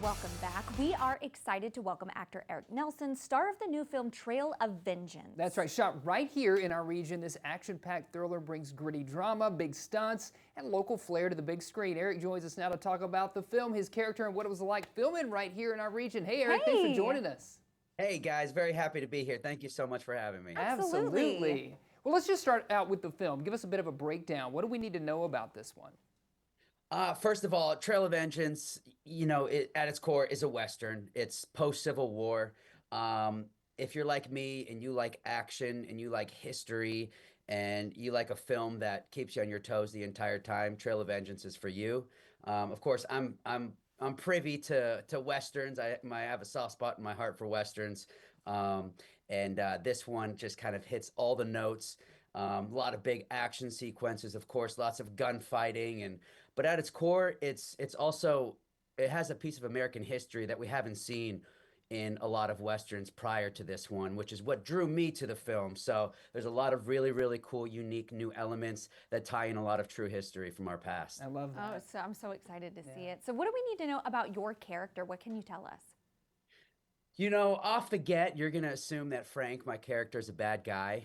Welcome back. We are excited to welcome actor Eric Nelson, star of the new film Trail of Vengeance. That's right, shot right here in our region. This action-packed thriller brings gritty drama, big stunts, and local flair to the big screen. Eric joins us now to talk about the film, his character, and what it was like filming right here in our region. Hey, Eric, thanks for joining us. Hey guys, very happy to be here. Thank you so much for having me. Absolutely. Well, let's just start out with the film. Give us a bit of a breakdown. What do we need to know about this one? First of all, Trail of Vengeance, at its core is a Western. It's post-Civil War. If you're like me and you like action and you like history and you like a film that keeps you on your toes the entire time, Trail of Vengeance is for you. Of course, I'm privy to Westerns. I have a soft spot in my heart for Westerns. This one just kind of hits all the notes. A lot of big action sequences, of course, lots of gunfighting, but at its core, it has a piece of American history that we haven't seen in a lot of Westerns prior to this one, which is what drew me to the film. So there's a lot of really, really cool, unique new elements that tie in a lot of true history from our past. I love that. Oh, so I'm so excited to see it. So what do we need to know about your character? What can you tell us? Off the get, you're going to assume that Frank, my character, is a bad guy.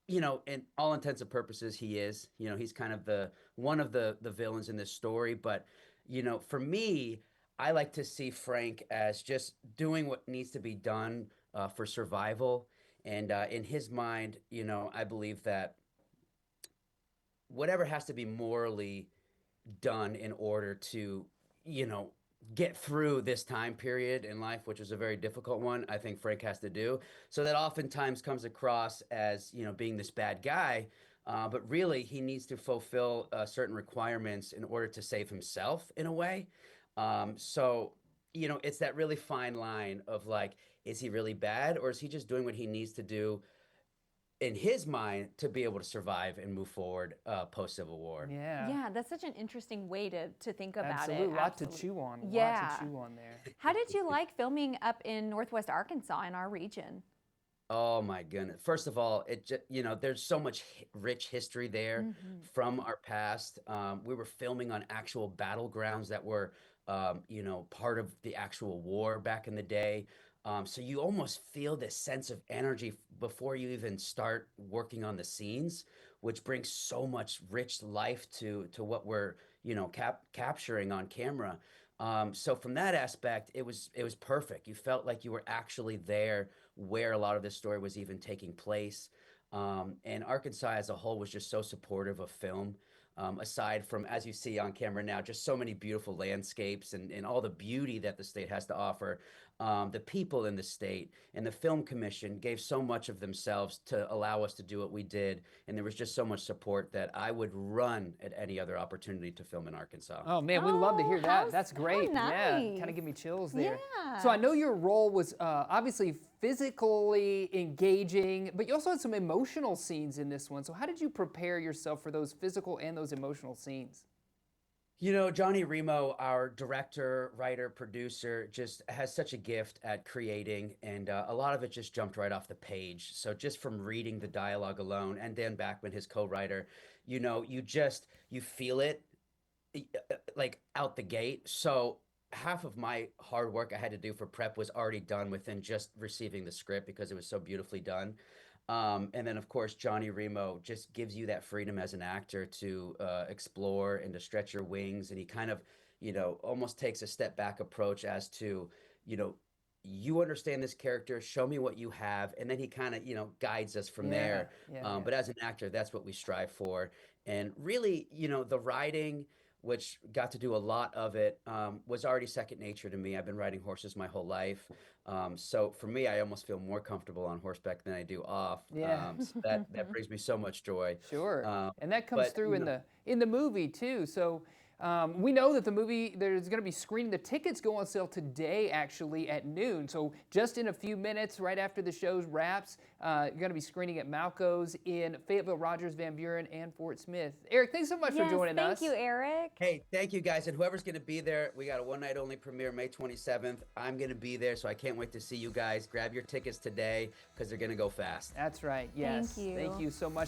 In all intents and purposes, he is. He's kind of one of the villains in this story. But, for me, I like to see Frank as just doing what needs to be done for survival. And in his mind, I believe that whatever has to be morally done in order to, get through this time period in life, which is a very difficult one, I think Frank has to do. So that oftentimes comes across as, being this bad guy, but really he needs to fulfill certain requirements in order to save himself in a way. It's that really fine line of like, is he really bad or is he just doing what he needs to do in his mind to be able to survive and move forward post-Civil War? Yeah, that's such an interesting way to think about Absolutely. it. Lot to chew on. Yeah. Lot to chew on there. How did you like filming up in Northwest Arkansas in our region? Oh my goodness. First of all, there's so much rich history there from our past. We were filming on actual battlegrounds that were, part of the actual war back in the day. So you almost feel this sense of energy before you even start working on the scenes, which brings so much rich life to what we're, capturing on camera. So from that aspect, it was perfect. You felt like you were actually there where a lot of this story was even taking place. And Arkansas as a whole was just so supportive of film. Aside from, as you see on camera now, just so many beautiful landscapes and all the beauty that the state has to offer. The people in the state and the Film Commission gave so much of themselves to allow us to do what we did. And there was just so much support that I would run at any other opportunity to film in Arkansas. Oh man, we love to hear that. That's how great. Yeah, nice. kind of give me chills there. Yeah. So I know your role was obviously physically engaging, but you also had some emotional scenes in this one. So how did you prepare yourself for those physical and those emotional scenes? Johnny Remo, our director, writer, producer, just has such a gift at creating, and a lot of it just jumped right off the page. So just from reading the dialogue alone, and Dan Backman, his co-writer, you feel it like out the gate. So half of my hard work I had to do for prep was already done within just receiving the script because it was so beautifully done. And then, of course, Johnny Remo just gives you that freedom as an actor to explore and to stretch your wings. And he kind of, almost takes a step back approach as to, you understand this character, show me what you have. And then he kind of, guides us from there. But as an actor, that's what we strive for. And really, the writing, which got to do a lot of it, was already second nature to me. I've been riding horses my whole life. So for me, I almost feel more comfortable on horseback than I do off. So that brings me so much joy. Sure. And that comes through in the movie too. So we know that the movie, there's going to be screening. The tickets go on sale today, actually, at noon. So just in a few minutes, right after the show wraps, you're going to be screening at Malco's in Fayetteville, Rogers, Van Buren, and Fort Smith. Eric, thanks so much for joining us. Thank you, Eric. Hey, thank you guys. And whoever's going to be there, we got a one night only premiere May 27th. I'm going to be there, so I can't wait to see you guys. Grab your tickets today because they're going to go fast. That's right. Yes. Thank you. Thank you so much.